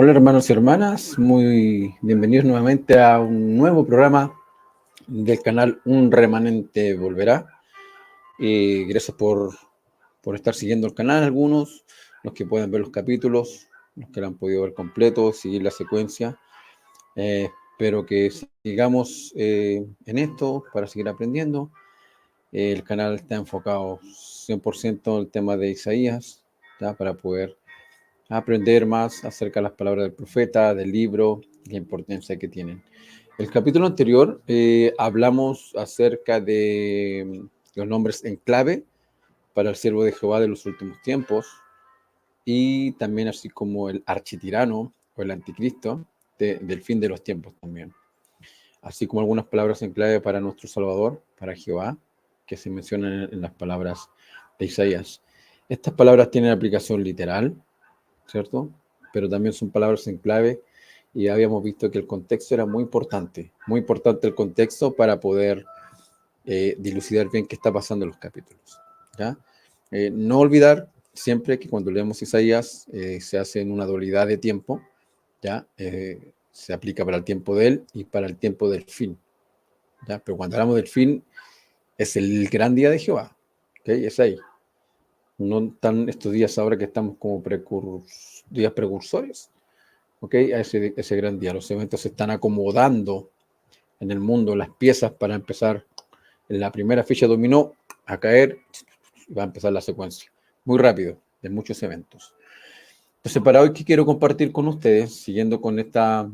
Hola hermanos y hermanas, muy bienvenidos nuevamente a un nuevo programa del canal Un Remanente Volverá. Gracias por estar siguiendo el canal, algunos, los que pueden ver los capítulos, los que lo han podido ver completo, seguir la secuencia. Espero que sigamos en esto para seguir aprendiendo. El canal está enfocado 100% en el tema de Isaías, ¿ya? Para poder aprender más acerca de las palabras del profeta, del libro, la importancia que tienen. El capítulo anterior hablamos acerca de los nombres en clave para el siervo de Jehová de los últimos tiempos y también así como el architirano o el anticristo del fin de los tiempos también. Así como algunas palabras en clave para nuestro Salvador, para Jehová, que se mencionan en las palabras de Isaías. Estas palabras tienen aplicación literal, ¿cierto? Pero también son palabras en clave y habíamos visto que el contexto era muy importante el contexto para poder dilucidar bien qué está pasando en los capítulos, ¿ya? No olvidar siempre que cuando leemos Isaías se hace en una dualidad de tiempo, ¿ya? Se aplica para el tiempo de él y para el tiempo del fin, ¿ya? Pero cuando hablamos del fin es el gran día de Jehová, ¿ok? Es ahí. No están estos días ahora que estamos como días precursores, ¿ok? A ese gran día. Los eventos se están acomodando en el mundo, las piezas para empezar. En la primera ficha dominó a caer y va a empezar la secuencia. Muy rápido, de muchos eventos. Entonces, para hoy, ¿qué quiero compartir con ustedes? Siguiendo con esta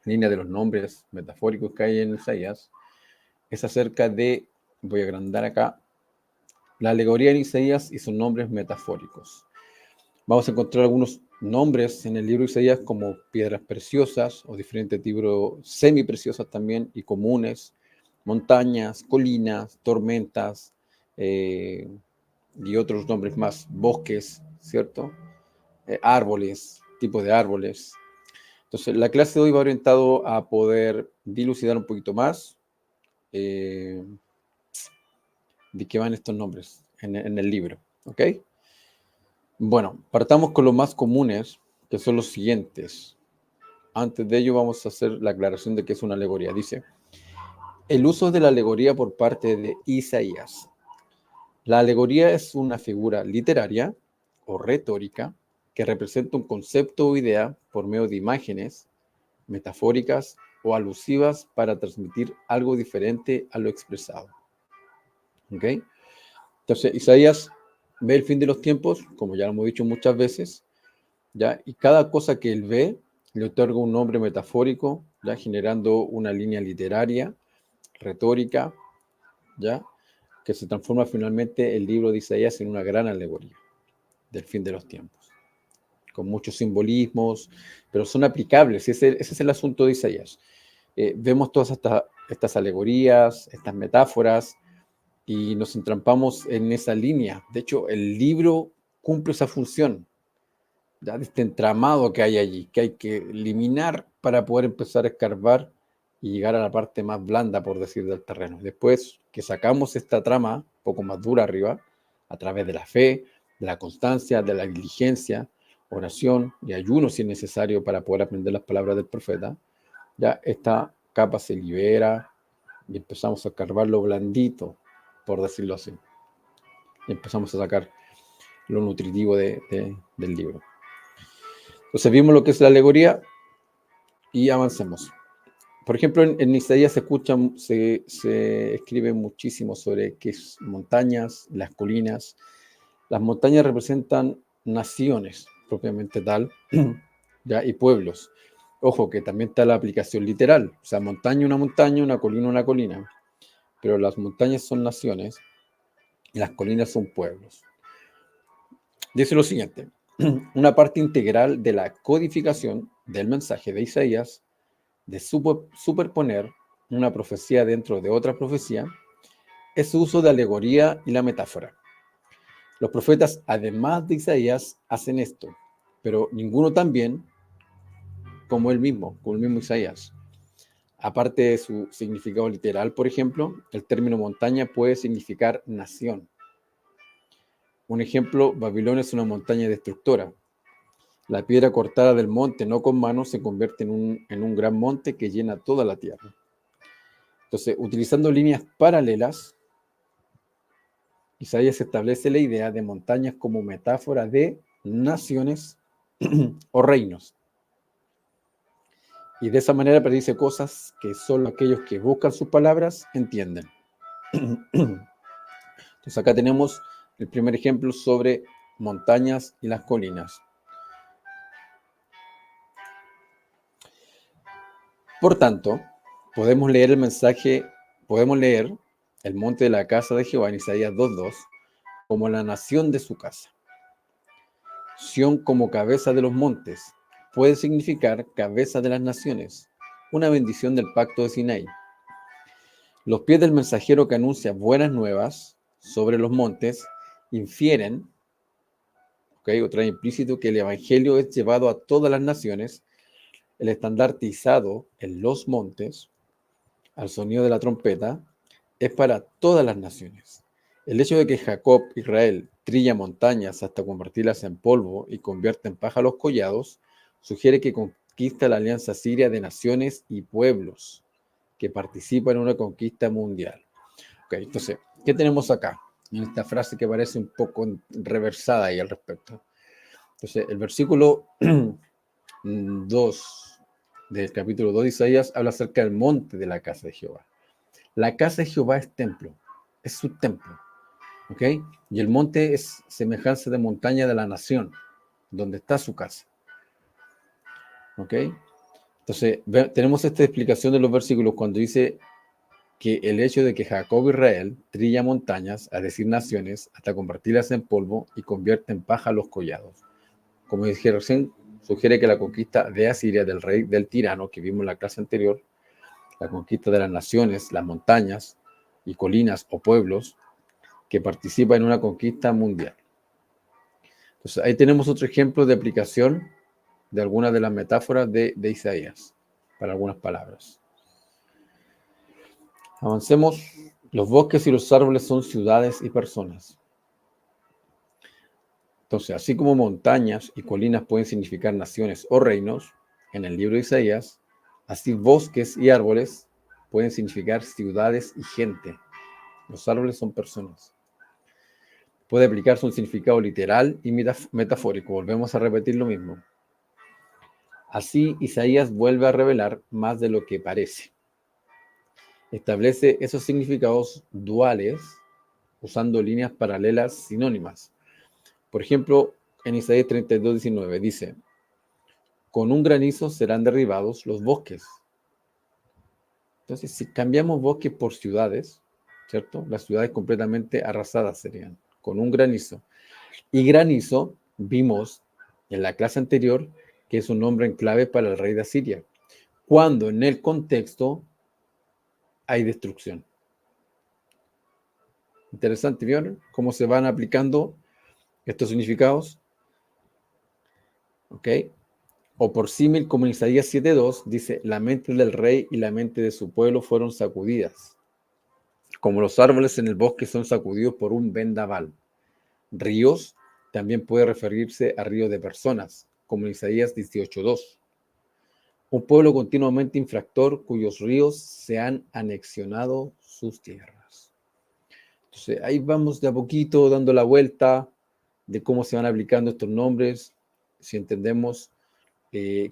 línea de los nombres metafóricos que hay en Isaías, es acerca de, voy a agrandar acá, la alegoría en Isaías y sus nombres metafóricos. Vamos a encontrar algunos nombres en el libro de Isaías como piedras preciosas o diferentes tipos semipreciosas también y comunes, montañas, colinas, tormentas y otros nombres más, bosques, ¿cierto? Árboles, tipos de árboles. Entonces, la clase de hoy va orientado a poder dilucidar un poquito más de qué van estos nombres en el libro, ¿ok? Bueno, partamos con los más comunes, que son los siguientes. Antes de ello vamos a hacer la aclaración de qué es una alegoría. Dice, el uso de la alegoría por parte de Isaías. La alegoría es una figura literaria o retórica que representa un concepto o idea por medio de imágenes metafóricas o alusivas para transmitir algo diferente a lo expresado. ¿Ok? Entonces, Isaías ve el fin de los tiempos, como ya lo hemos dicho muchas veces, ¿ya? Y cada cosa que él ve le otorga un nombre metafórico, ¿ya? Generando una línea literaria, retórica, ¿ya? Que se transforma finalmente el libro de Isaías en una gran alegoría del fin de los tiempos, con muchos simbolismos, pero son aplicables, ese es el asunto de Isaías. Vemos todas estas alegorías, estas metáforas, y nos entrampamos en esa línea. De hecho, el libro cumple esa función, ¿ya? De este entramado que hay allí, que hay que eliminar para poder empezar a escarbar y llegar a la parte más blanda, por decir, del terreno. Después que sacamos esta trama, un poco más dura arriba, a través de la fe, de la constancia, de la diligencia, oración y ayuno si es necesario para poder aprender las palabras del profeta, ya esta capa se libera y empezamos a escarbar lo blandito, por decirlo así. Y empezamos a sacar lo nutritivo del libro. Entonces vimos lo que es la alegoría y avancemos. Por ejemplo, en Isaías se escribe muchísimo sobre qué es montañas, las colinas. Las montañas representan naciones, propiamente tal, ¿ya? Y pueblos. Ojo, que también está la aplicación literal. O sea, montaña, una colina. Pero las montañas son naciones y las colinas son pueblos. Dice lo siguiente, una parte integral de la codificación del mensaje de Isaías de superponer una profecía dentro de otra profecía es su uso de alegoría y la metáfora. Los profetas, además de Isaías, hacen esto, pero ninguno tan bien como el mismo Isaías. Aparte de su significado literal, por ejemplo, el término montaña puede significar nación. Un ejemplo, Babilonia es una montaña destructora. La piedra cortada del monte, no con mano, se convierte en un gran monte que llena toda la tierra. Entonces, utilizando líneas paralelas, Isaías establece la idea de montañas como metáfora de naciones o reinos. Y de esa manera predice cosas que solo aquellos que buscan sus palabras entienden. Entonces acá tenemos el primer ejemplo sobre montañas y las colinas. Por tanto, podemos leer el monte de la casa de Jehová en Isaías 2:2 como la nación de su casa. Sión como cabeza de los montes puede significar cabeza de las naciones, una bendición del pacto de Sinaí. Los pies del mensajero que anuncia buenas nuevas sobre los montes infieren, o trae implícito, que el evangelio es llevado a todas las naciones, el estandarte izado en los montes, al sonido de la trompeta, es para todas las naciones. El hecho de que Jacob, Israel, trilla montañas hasta convertirlas en polvo y convierte en paja los collados, sugiere que conquista la alianza siria de naciones y pueblos que participan en una conquista mundial. Ok, entonces, ¿qué tenemos acá? En esta frase que parece un poco reversada ahí al respecto. Entonces, el versículo 2 del capítulo 2 de Isaías habla acerca del monte de la casa de Jehová. La casa de Jehová es templo, es su templo, ¿ok? Y el monte es semejanza de montaña de la nación, donde está su casa, ¿ok? Entonces, tenemos esta explicación de los versículos cuando dice que el hecho de que Jacob Israel trilla montañas, a decir naciones, hasta convertirlas en polvo y convierte en paja los collados. Como dije recién, sugiere que la conquista de Asiria del rey del tirano que vimos en la clase anterior, la conquista de las naciones, las montañas y colinas o pueblos que participan en una conquista mundial. Entonces, ahí tenemos otro ejemplo de aplicación de algunas de las metáforas de Isaías para algunas palabras. Avancemos. Los bosques y los árboles son ciudades y personas. Entonces, así como montañas y colinas pueden significar naciones o reinos, en el libro de Isaías, así bosques y árboles pueden significar ciudades y gente. Los árboles son personas. Puede aplicarse un significado literal y metafórico. Volvemos a repetir lo mismo. Así, Isaías vuelve a revelar más de lo que parece. Establece esos significados duales usando líneas paralelas sinónimas. Por ejemplo, en Isaías 32:19 dice: con un granizo serán derribados los bosques. Entonces, si cambiamos bosques por ciudades, ¿cierto? Las ciudades completamente arrasadas serían, con un granizo. Y granizo, vimos en la clase anterior, que es un nombre en clave para el rey de Asiria, cuando en el contexto hay destrucción. Interesante, ¿vieron? Cómo se van aplicando estos significados. ¿Ok? O por símil, como en Isaías 7:2, dice: la mente del rey y la mente de su pueblo fueron sacudidas, como los árboles en el bosque son sacudidos por un vendaval. Ríos también puede referirse a ríos de personas, como en Isaías 18:2. Un pueblo continuamente infractor cuyos ríos se han anexionado sus tierras. Entonces, ahí vamos de a poquito dando la vuelta de cómo se van aplicando estos nombres, si entendemos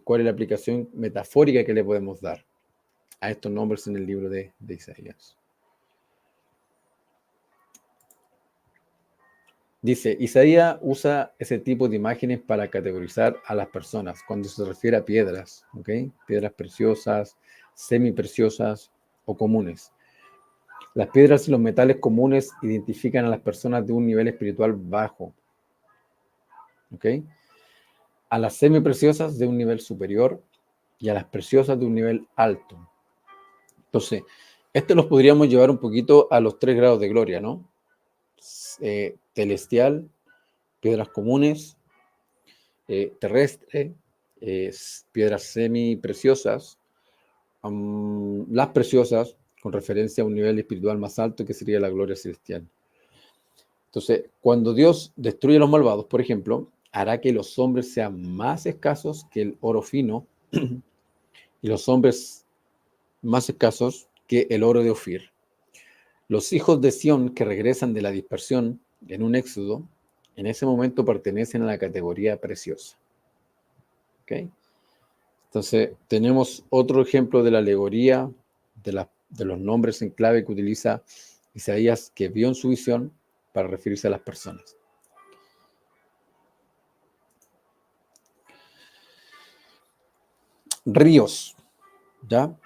cuál es la aplicación metafórica que le podemos dar a estos nombres en el libro de Isaías. Dice, Isaías usa ese tipo de imágenes para categorizar a las personas cuando se refiere a piedras, ¿ok? Piedras preciosas, semipreciosas o comunes. Las piedras y los metales comunes identifican a las personas de un nivel espiritual bajo, ¿ok? A las semipreciosas de un nivel superior y a las preciosas de un nivel alto. Entonces, esto los podríamos llevar un poquito a los 3 grados de gloria, ¿no? Celestial, piedras comunes, terrestre, piedras semi-preciosas, las preciosas, con referencia a un nivel espiritual más alto que sería la gloria celestial. Entonces, cuando Dios destruye a los malvados, por ejemplo, hará que los hombres sean más escasos que el oro fino y los hombres más escasos que el oro de Ofir. Los hijos de Sión que regresan de la dispersión en un éxodo, en ese momento pertenecen a la categoría preciosa. ¿Okay? Entonces, tenemos otro ejemplo de la alegoría de los nombres en clave que utiliza Isaías, que vio en su visión para referirse a las personas. Ríos, ¿ya?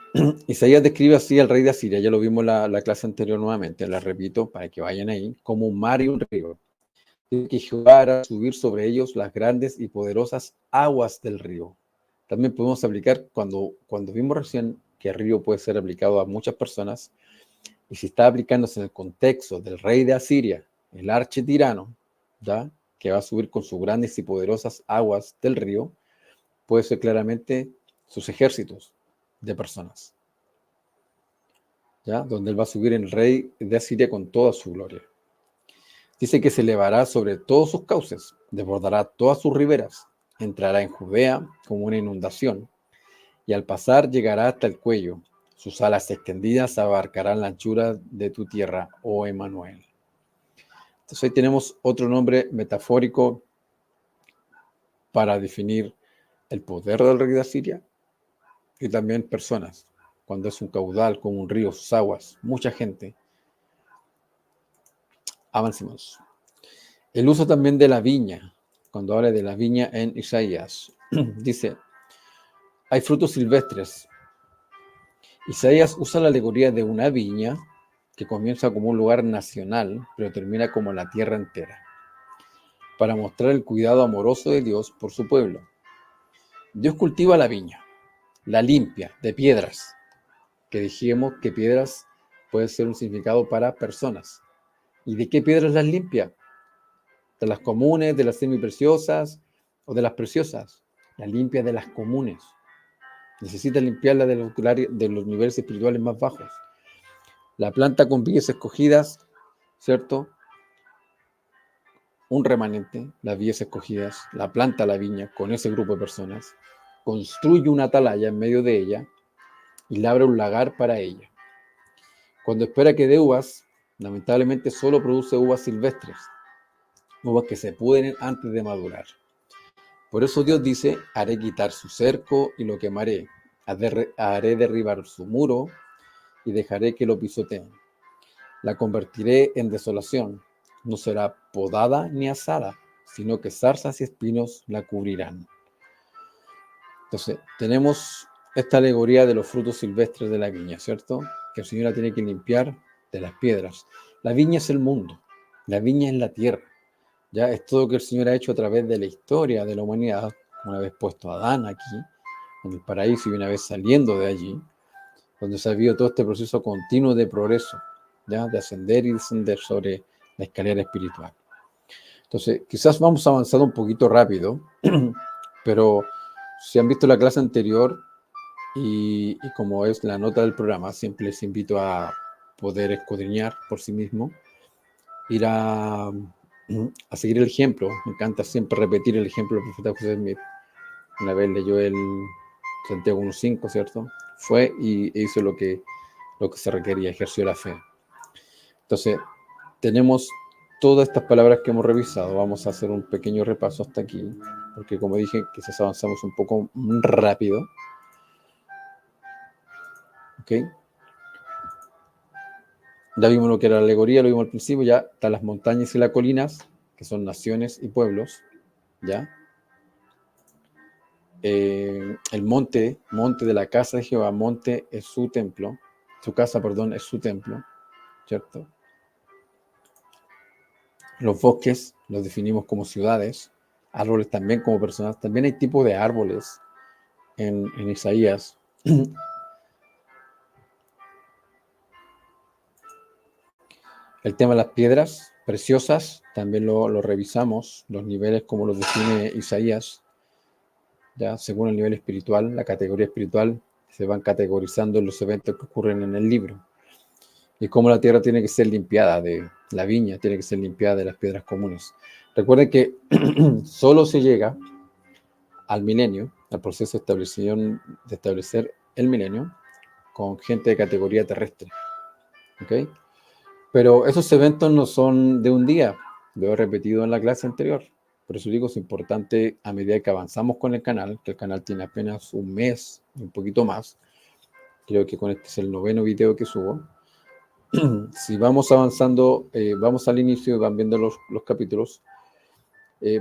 Isaías describe así al rey de Asiria, ya lo vimos la clase anterior nuevamente, la repito para que vayan ahí, como un mar y un río. Que Jehová hará subir sobre ellos las grandes y poderosas aguas del río. También podemos aplicar, cuando vimos recién que el río puede ser aplicado a muchas personas, y si está aplicándose en el contexto del rey de Asiria, el architirano, ¿ya? Que va a subir con sus grandes y poderosas aguas del río, puede ser claramente sus ejércitos de personas, ¿ya? Donde él va a subir el rey de Asiria con toda su gloria. Dice que se elevará sobre todos sus cauces, desbordará todas sus riberas, entrará en Judea como una inundación, y al pasar llegará hasta el cuello. Sus alas extendidas abarcarán la anchura de tu tierra, oh Emmanuel. Entonces ahí tenemos otro nombre metafórico para definir el poder del rey de Asiria y también personas. Cuando es un caudal, como un río, sus aguas, mucha gente. Avancemos. El uso también de la viña, cuando habla de la viña en Isaías, dice, hay frutos silvestres. Isaías usa la alegoría de una viña que comienza como un lugar nacional, pero termina como la tierra entera, para mostrar el cuidado amoroso de Dios por su pueblo. Dios cultiva la viña, la limpia de piedras, que dijimos que piedras puede ser un significado para personas. ¿Y de qué piedras las limpia? ¿De las comunes, de las semipreciosas o de las preciosas? Las limpia de las comunes. Necesita limpiarla de los niveles espirituales más bajos. La planta con viñas escogidas, ¿cierto? Un remanente, las viñas escogidas, la planta la viña con ese grupo de personas, construye una atalaya en medio de ella y labra un lagar para ella. Cuando espera que dé uvas, lamentablemente solo produce uvas silvestres, uvas que se pudren antes de madurar. Por eso Dios dice, haré quitar su cerco y lo quemaré, haré derribar su muro y dejaré que lo pisoteen. La convertiré en desolación, no será podada ni asada, sino que zarzas y espinos la cubrirán. Entonces, tenemos esta alegoría de los frutos silvestres de la viña, ¿cierto? Que el Señor la tiene que limpiar de las piedras. La viña es el mundo, la viña es la tierra. Ya es todo lo que el Señor ha hecho a través de la historia de la humanidad, una vez puesto a Adán aquí, en el paraíso, y una vez saliendo de allí, donde se ha vivido todo este proceso continuo de progreso, ¿ya? De ascender y descender sobre la escalera espiritual. Entonces, quizás vamos avanzando un poquito rápido, pero si han visto la clase anterior y como es la nota del programa, siempre les invito a poder escudriñar por sí mismo, ir a seguir el ejemplo. Me encanta siempre repetir el ejemplo del profeta José Smith. Una vez leyó el Santiago 1.5, ¿cierto? Fue y hizo lo que se requería, ejerció la fe. Entonces, tenemos todas estas palabras que hemos revisado. Vamos a hacer un pequeño repaso hasta aquí, porque como dije, quizás avanzamos un poco rápido. ¿Ok? Ya vimos lo que era la alegoría, lo vimos al principio, ya están las montañas y las colinas, que son naciones y pueblos, ¿ya? El monte de la casa de Jehová, monte es su templo, su casa, perdón, es su templo, ¿cierto? Los bosques los definimos como ciudades, árboles también como personas, también hay tipos de árboles en Isaías. El tema de las piedras preciosas, también lo revisamos, los niveles como los define Isaías, ya según el nivel espiritual, la categoría espiritual, se van categorizando los eventos que ocurren en el libro. Y cómo la tierra tiene que ser limpiada, de la viña tiene que ser limpiada de las piedras comunes. Recuerden que solo se llega al milenio, al proceso de establecer el milenio, con gente de categoría terrestre. ¿Ok? Pero esos eventos no son de un día, lo he repetido en la clase anterior. Por eso digo, es importante a medida que avanzamos con el canal, que el canal tiene apenas un mes, un poquito más. Creo que con este es el 9º video que subo. Si vamos avanzando, vamos al inicio y van viendo los capítulos,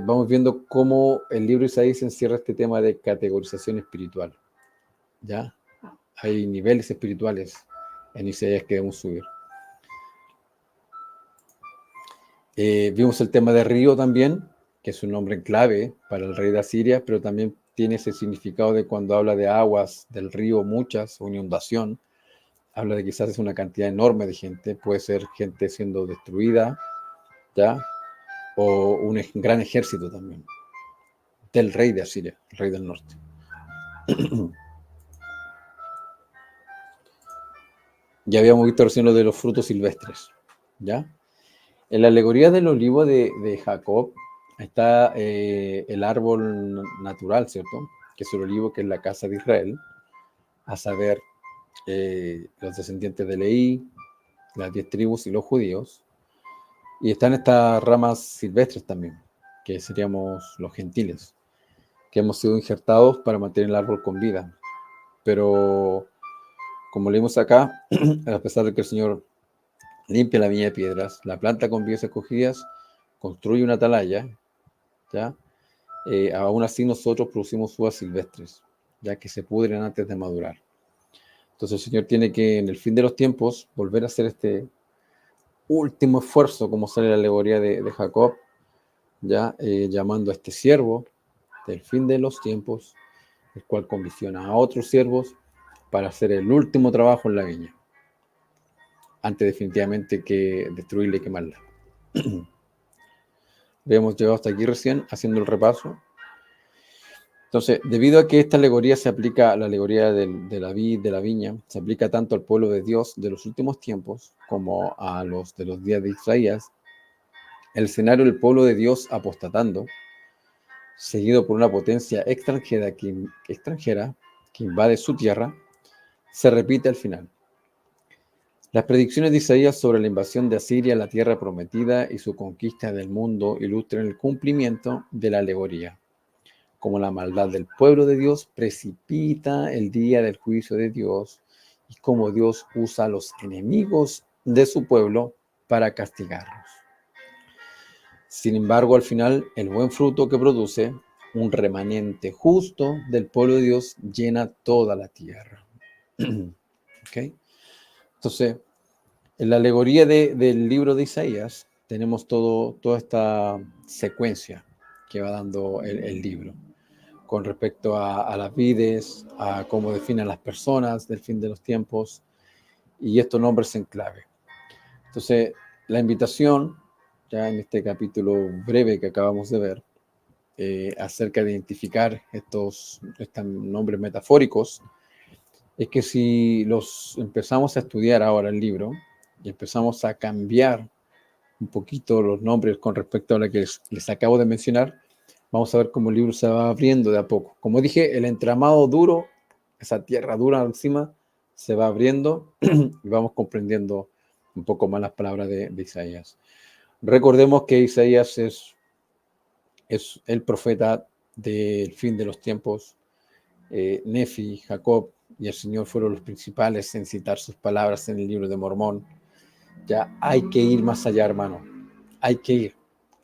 vamos viendo cómo el libro de Isaías encierra este tema de categorización espiritual. ¿Ya? Hay niveles espirituales en Isaías que debemos subir. Vimos el tema de río también, que es un nombre en clave para el rey de Asiria, pero también tiene ese significado de cuando habla de aguas del río, muchas, o inundación. Habla de quizás es una cantidad enorme de gente, puede ser gente siendo destruida, ¿ya? O un gran ejército también, del rey de Asiria, el rey del norte. Ya habíamos visto recién lo de los frutos silvestres, ¿ya? En la alegoría del olivo de Jacob está el árbol natural, ¿cierto? Que es el olivo, que es la casa de Israel, a saber, los descendientes de Leí, las 10 tribus y los judíos. Y están estas ramas silvestres también, que seríamos los gentiles, que hemos sido injertados para mantener el árbol con vida. Pero, como leímos acá, a pesar de que el Señor limpia la viña de piedras, la planta con vides escogidas, construye una atalaya, ¿ya? Aún así nosotros producimos uvas silvestres, ya que se pudren antes de madurar. Entonces el Señor tiene que, en el fin de los tiempos, volver a hacer este último esfuerzo, como sale la alegoría de Jacob, ya llamando a este siervo del fin de los tiempos, el cual comisiona a otros siervos para hacer el último trabajo en la viña, antes definitivamente que destruirla y quemarla. Habíamos llegado hasta aquí recién, haciendo el repaso. Entonces, debido a que esta alegoría se aplica, la alegoría de la vid, de la viña, se aplica tanto al pueblo de Dios de los últimos tiempos como a los de los días de Isaías, el escenario del pueblo de Dios apostatando, seguido por una potencia extranjera que invade su tierra, se repite al final. Las predicciones de Isaías sobre la invasión de Asiria a la tierra prometida y su conquista del mundo ilustran el cumplimiento de la alegoría, como la maldad del pueblo de Dios precipita el día del juicio de Dios y cómo Dios usa a los enemigos de su pueblo para castigarlos. Sin embargo, al final, el buen fruto que produce un remanente justo del pueblo de Dios llena toda la tierra. ¿Okay? Entonces, en la alegoría del libro de Isaías tenemos toda esta secuencia que va dando el libro con respecto a las vides, a cómo definen las personas del fin de los tiempos y estos nombres en clave. Entonces, la invitación, ya en este capítulo breve que acabamos de ver, acerca de identificar estos nombres metafóricos, es que si los empezamos a estudiar ahora el libro y empezamos a cambiar un poquito los nombres con respecto a lo que les acabo de mencionar, vamos a ver cómo el libro se va abriendo de a poco. Como dije, el entramado duro, esa tierra dura encima, se va abriendo y vamos comprendiendo un poco más las palabras de Isaías. Recordemos que Isaías es el profeta del fin de los tiempos. Nefi, Jacob y el Señor fueron los principales en citar sus palabras en el libro de Mormón. Ya hay que ir más allá, hermano. Hay que ir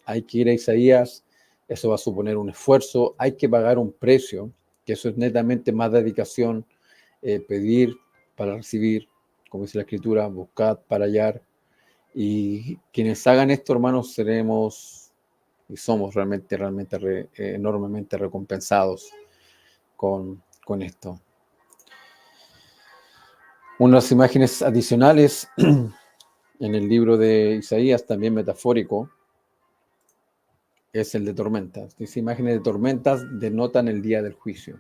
a Isaías. Eso va a suponer un esfuerzo. Hay que pagar un precio, que eso es netamente más dedicación. Pedir para recibir, como dice la Escritura, buscad para hallar. Y quienes hagan esto, hermanos, seremos y somos realmente enormemente recompensados con esto. Unas imágenes adicionales en el libro de Isaías, también metafórico, es el de tormentas. Dice, imágenes de tormentas denotan el día del juicio.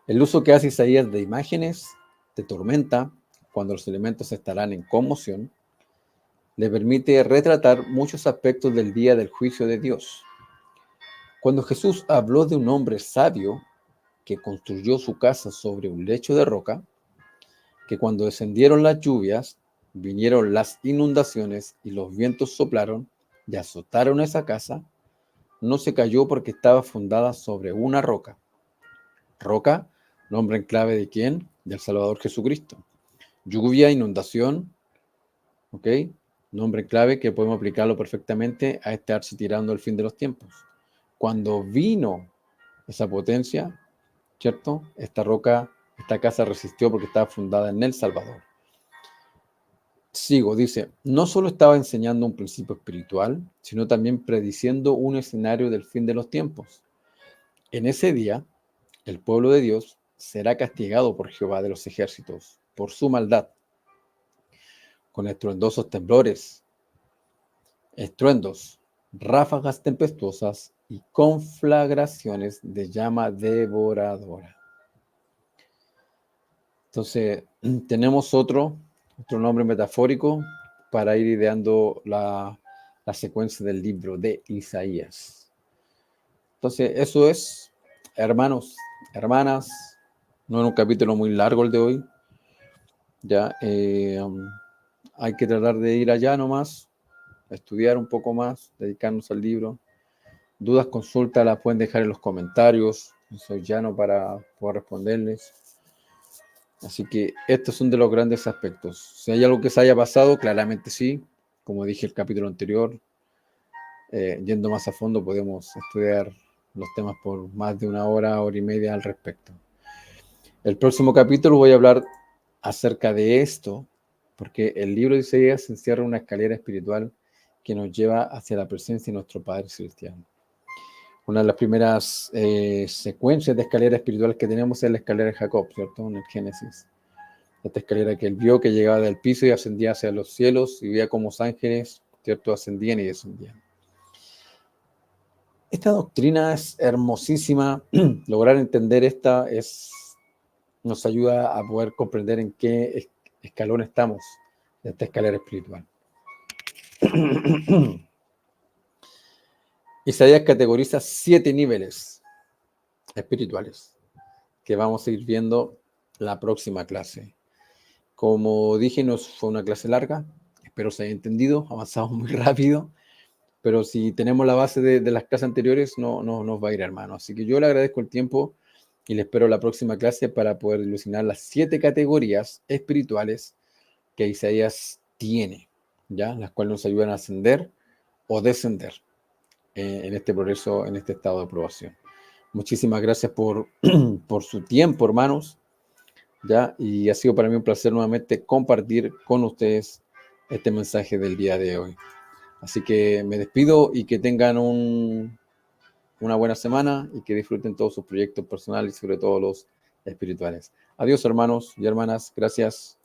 El uso que hace Isaías de imágenes de tormenta, cuando los elementos estarán en conmoción, le permite retratar muchos aspectos del día del juicio de Dios. Cuando Jesús habló de un hombre sabio que construyó su casa sobre un lecho de roca, que cuando descendieron las lluvias, vinieron las inundaciones y los vientos soplaron y azotaron esa casa, no se cayó porque estaba fundada sobre una roca. Roca, nombre en clave de quién? Del Salvador Jesucristo. Lluvia, inundación, ¿ok? Nombre en clave que podemos aplicarlo perfectamente a estarse tirando el fin de los tiempos. Cuando vino esa potencia, ¿cierto? Esta roca, esta casa resistió porque estaba fundada en el Salvador. Sigo, dice, no solo estaba enseñando un principio espiritual, sino también prediciendo un escenario del fin de los tiempos. En ese día, el pueblo de Dios será castigado por Jehová de los ejércitos, por su maldad, con estruendosos temblores, estruendos, ráfagas tempestuosas y conflagraciones de llama devoradora. Entonces, tenemos otro nombre metafórico para ir ideando la secuencia del libro de Isaías. Entonces, eso es, hermanos, hermanas, no es un capítulo muy largo el de hoy, ya hay que tratar de ir allá nomás, estudiar un poco más, dedicarnos al libro. Dudas, consultas las pueden dejar en los comentarios, soy llano para poder responderles. Así que estos son de los grandes aspectos. Si hay algo que se haya pasado, claramente sí. Como dije el capítulo anterior, yendo más a fondo podemos estudiar los temas por más de una hora, hora y media al respecto. El próximo capítulo voy a hablar acerca de esto, porque el libro de Isaías encierra una escalera espiritual que nos lleva hacia la presencia de nuestro Padre Celestial. Una de las primeras secuencias de escalera espiritual que tenemos es la escalera de Jacob, ¿cierto? En el Génesis. Esta escalera que él vio que llegaba del piso y ascendía hacia los cielos y veía cómo los ángeles, ¿cierto? Ascendían y descendían. Esta doctrina es hermosísima. Lograr entender esta nos ayuda a poder comprender en qué escalón estamos de esta escalera espiritual. Isaías categoriza 7 niveles espirituales que vamos a ir viendo la próxima clase. Como dije, no fue una clase larga, espero se haya entendido, avanzamos muy rápido, pero si tenemos la base de las clases anteriores, no nos va a ir, hermano. Así que yo le agradezco el tiempo y le espero la próxima clase para poder dilucidar las 7 categorías espirituales que Isaías tiene, ¿ya? Las cuales nos ayudan a ascender o descender en este progreso, en este estado de aprobación. Muchísimas gracias por su tiempo, hermanos, ¿ya? Y ha sido para mí un placer nuevamente compartir con ustedes este mensaje del día de hoy. Así que me despido y que tengan una buena semana y que disfruten todos sus proyectos personales y sobre todo los espirituales. Adiós, hermanos y hermanas. Gracias.